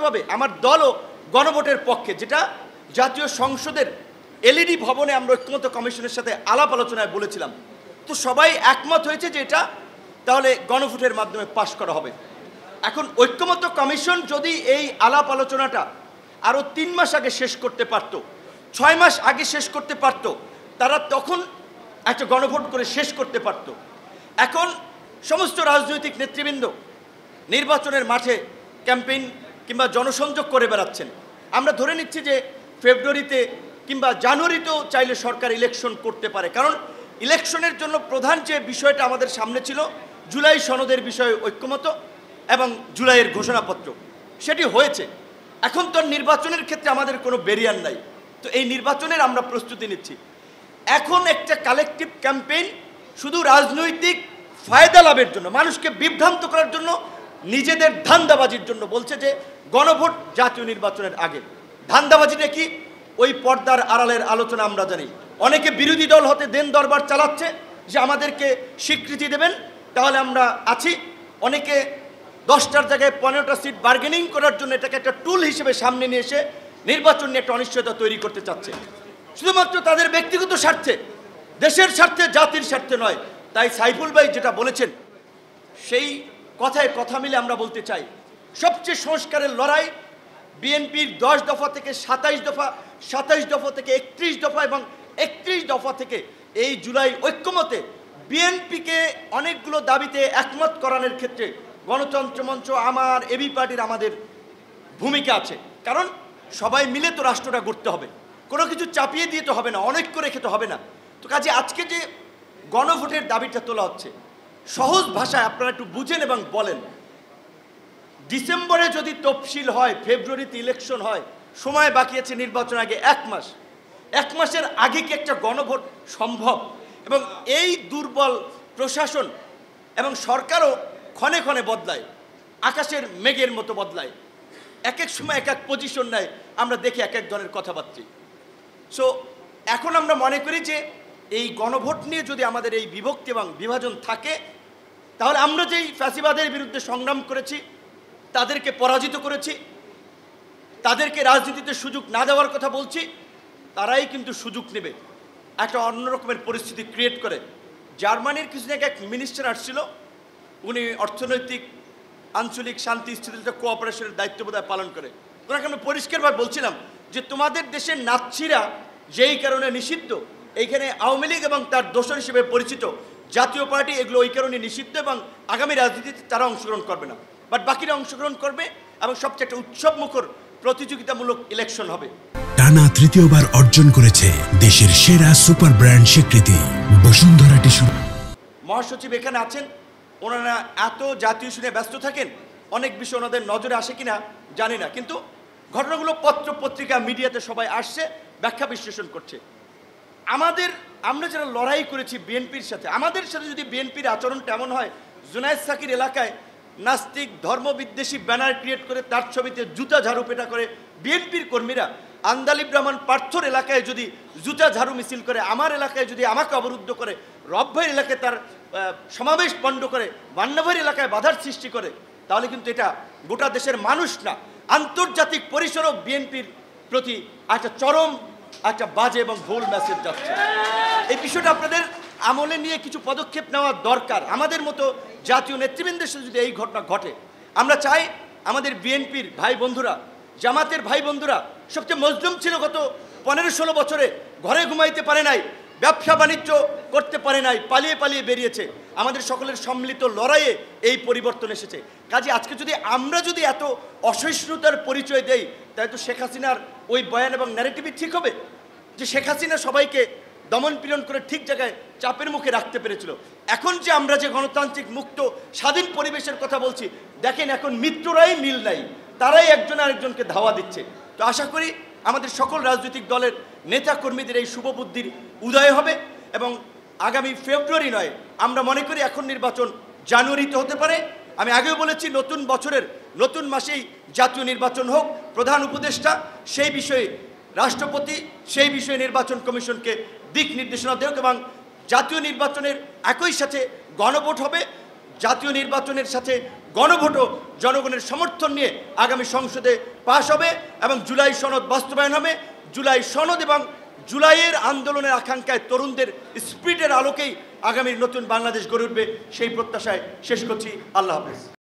ব্যক্তিগতভাবে আমার দলও গণভোটের পক্ষে, যেটা জাতীয় সংসদের এলইডি ভবনে আমরা ঐক্যমত্য কমিশনের সাথে আলাপ আলোচনায় বলেছিলাম। তো সবাই একমত হয়েছে যে এটা তাহলে গণভোটের মাধ্যমে পাশ করা হবে। এখন ঐক্যমত্য কমিশন যদি এই আলাপ আলোচনাটা আরও 3 মাস আগে শেষ করতে পারত, 6 মাস আগে শেষ করতে পারত, তারা তখন একটা গণভোট করে শেষ করতে পারত। এখন সমস্ত রাজনৈতিক নেতৃবৃন্দ নির্বাচনের মাঠে ক্যাম্পেইন কিংবা জনসংযোগ করে বেড়াচ্ছেন। আমরা ধরে নিচ্ছি যে ফেব্রুয়ারিতে কিংবা জানুয়ারিতেও চাইলে সরকার ইলেকশন করতে পারে, কারণ ইলেকশনের জন্য প্রধান যে বিষয়টা আমাদের সামনে ছিল জুলাই সনদের বিষয়ে ঐক্যমত এবং জুলাইয়ের ঘোষণাপত্র, সেটি হয়েছে। এখন তো নির্বাচনের ক্ষেত্রে আমাদের কোনো ব্যারিয়ার নাই, তো এই নির্বাচনের আমরা প্রস্তুতি নিচ্ছি। এখন একটা কালেকটিভ ক্যাম্পেইন শুধু রাজনৈতিক ফায়দা লাভের জন্য, মানুষকে বিভ্রান্ত করার জন্য, নিজেদের ধান্দাবাজির জন্য বলছে যে গণভোট জাতীয় নির্বাচনের আগে। ধান্দাবাজিটা কি? ওই পর্দার আড়ালের আলোচনা আমরা জানি। অনেকে বিরোধী দল হতে দেন দরবার চালাচ্ছে যে আমাদেরকে স্বীকৃতি দেবেন তাহলে আমরা আছি। অনেকে 10টার জায়গায় 15টা সিট বার্গেনিং করার জন্য এটাকে একটা টুল হিসেবে সামনে নিয়ে এসে নির্বাচন নিয়ে একটা অনিশ্চয়তা তৈরি করতে চাচ্ছে, শুধুমাত্র তাদের ব্যক্তিগত স্বার্থে, দেশের স্বার্থে, জাতির স্বার্থে নয়। তাই সাইফুল ভাই যেটা বলেছেন সেই কথায় কথা মিলে আমরা বলতে চাই, সবচেয়ে সংস্কারের লড়াই বিএনপির 10 দফা থেকে 27 দফা, 27 দফা থেকে 31 দফা এবং 31 দফা থেকে এই জুলাই ঐক্যমতে বিএনপিকে অনেকগুলো দাবিতে একমত করানোর ক্ষেত্রে গণতন্ত্র মঞ্চ, আমার এবি পার্টির আমাদের ভূমিকা আছে। কারণ সবাই মিলে তো রাষ্ট্রটা গড়তে হবে, কোনো কিছু চাপিয়ে দিয়ে তো হবে না, অনৈক্য রেখে তো হবে না। তো কাজে আজকে যে গণভোটের দাবিটা তোলা হচ্ছে, সহজ ভাষায় আপনারা একটু বুঝেন এবং বলেন, ডিসেম্বরে যদি তফসিল হয়, ফেব্রুয়ারিতে ইলেকশন হয়, সময় বাকি আছে নির্বাচন আগে 1 মাস। 1 মাসের আগে কি একটা গণভোট সম্ভব? এবং এই দুর্বল প্রশাসন এবং সরকারও ক্ষণে ক্ষণে বদলায়, আকাশের মেঘের মতো বদলায়, এক এক সময় এক এক পজিশন নেয়, আমরা দেখি এক এক ধরনের কথাবার্তা। সো এখন আমরা মনে করি যে এই গণভোট নিয়ে যদি আমাদের এই বিভক্তি এবং বিভাজন থাকে, তাহলে আমরা যেই ফ্যাসিবাদের বিরুদ্ধে সংগ্রাম করেছি, তাদেরকে পরাজিত করেছি, তাদেরকে রাজনীতিতে সুযোগ না দেওয়ার কথা বলছি, তারাই কিন্তু সুযোগ নেবে, একটা অন্যরকমের পরিস্থিতি ক্রিয়েট করে। জার্মানির কিছুদিন আগে এক মিনিস্টার আসছিল, উনি অর্থনৈতিক আঞ্চলিক শান্তি স্থিতিশীলতা কোঅপারেশনের দায়িত্ব বোধহয় পালন করে। ওনাকে আমি পরিষ্কারভাবে বলছিলাম যে তোমাদের দেশের নাৎসিরা যেই কারণে নিষিদ্ধ, এইখানে আওয়ামী লীগ এবং তার দোসর হিসেবে পরিচিত জাতীয় পার্টি, এগুলো ওই কারণে নিষিদ্ধ এবং আগামী রাজনীতিতে তারা অংশগ্রহণ করবে না, বাট বাকিরা অংশগ্রহণ করবে এবং সবচেয়ে একটা উৎসবমুখর প্রতিযোগিতামূলক ইলেকশন হবে। টানা তৃতীয়বার অর্জন করেছে দেশের সেরা সুপার ব্র্যান্ড স্বীকৃতি বসুন্ধরা টিস্যু। মহাসচিব এখানে আছেন, ওনারা এত জাতীয় শুনে ব্যস্ত থাকেন, অনেক বিষয় ওনাদের নজরে আসে কিনা জানি না, কিন্তু ঘটনাগুলো পত্র পত্রিকা মিডিয়াতে সবাই আসছে, ব্যাখ্যা বিশ্লেষণ করছে। আমরা যারা লড়াই করেছি বিএনপির সাথে, আমাদের সাথে যদি বিএনপির আচরণটা এমন হয়, জুনায়েদ সাকির এলাকায় নাস্তিক ধর্মবিদ্বেষী ব্যানার ক্রিয়েট করে তার ছবিতে জুতা ঝাড়ু পেটা করে বিএনপির কর্মীরা, আন্দালিব রহমান পার্থর এলাকায় যদি জুতা ঝাড়ু মিছিল করে, আমার এলাকায় যদি আমাকে অবরুদ্ধ করে, রবভাইয়ের এলাকায় তার সমাবেশ বন্ধ করে, মান্নাভাইয়ের এলাকায় বাধার সৃষ্টি করে, তাহলে কিন্তু এটা গোটা দেশের মানুষ না, আন্তর্জাতিক পরিসরও বিএনপির প্রতি একটা চরম একটা বাজে এবং ভুল মেসেজ যাচ্ছে। এই বিষয়টা আপনাদের আমলে নিয়ে কিছু পদক্ষেপ নেওয়া দরকার। আমাদের মতো জাতীয় নেতৃবৃন্দের সাথে যদি এই ঘটনা ঘটে, আমরা চাই আমাদের বিএনপির ভাই বন্ধুরা, জামাতের ভাই বন্ধুরা সবচেয়ে মজলুম ছিল গত 15-16 বছরে, ঘরে ঘুমাইতে পারে নাই, ব্যবসা বাণিজ্য করতে পারে নাই, পালিয়ে পালিয়ে বেরিয়েছে। আমাদের সকলের সম্মিলিত লড়াইয়ে এই পরিবর্তন এসেছে। কাজে আজকে যদি আমরা এত অসহিষ্ণুতার পরিচয় দেই, তাই তো শেখ হাসিনার ওই বয়ান এবং ন্যারেটিভই ঠিক হবে যে শেখ হাসিনা সবাইকে দমন পীড়ন করে ঠিক জায়গায় চাপের মুখে রাখতে পেরেছিল। এখন যে আমরা যে গণতান্ত্রিক মুক্ত স্বাধীন পরিবেশের কথা বলছি, দেখেন এখন মিত্ররাই মিল নাই, তারাই একজন আরেকজনকে ধাওয়া দিচ্ছে। তো আশা করি আমাদের সকল রাজনৈতিক দলের নেতা কর্মীদের এই শুভ বুদ্ধির উদয় হবে এবং আগামী ফেব্রুয়ারি নয়, আমরা মনে করি এখন নির্বাচন জানুয়ারিতে হতে পারে। আমি আগেও বলেছি নতুন বছরের নতুন মাসেই জাতীয় নির্বাচন হোক, প্রধান উপদেষ্টা সেই বিষয়ে, রাষ্ট্রপতি সেই বিষয়ে নির্বাচন কমিশনকে দিক নির্দেশনা দেওক এবং জাতীয় নির্বাচনের একই সাথে গণভোট হবে, জাতীয় নির্বাচনের সাথে গণভোটও জনগণের সমর্থন নিয়ে আগামী সংসদে পাশ হবে এবং জুলাই সনদ বাস্তবায়ন হবে। জুলাই সনদ এবং জুলাইয়ের আন্দোলনের আকাঙ্ক্ষায় তরুণদের স্পিরিটের আলোকেই আগামীর নতুন বাংলাদেশ গড়ে উঠবে, সেই প্রত্যাশায় শেষ করছি। আল্লাহ হাফেজ।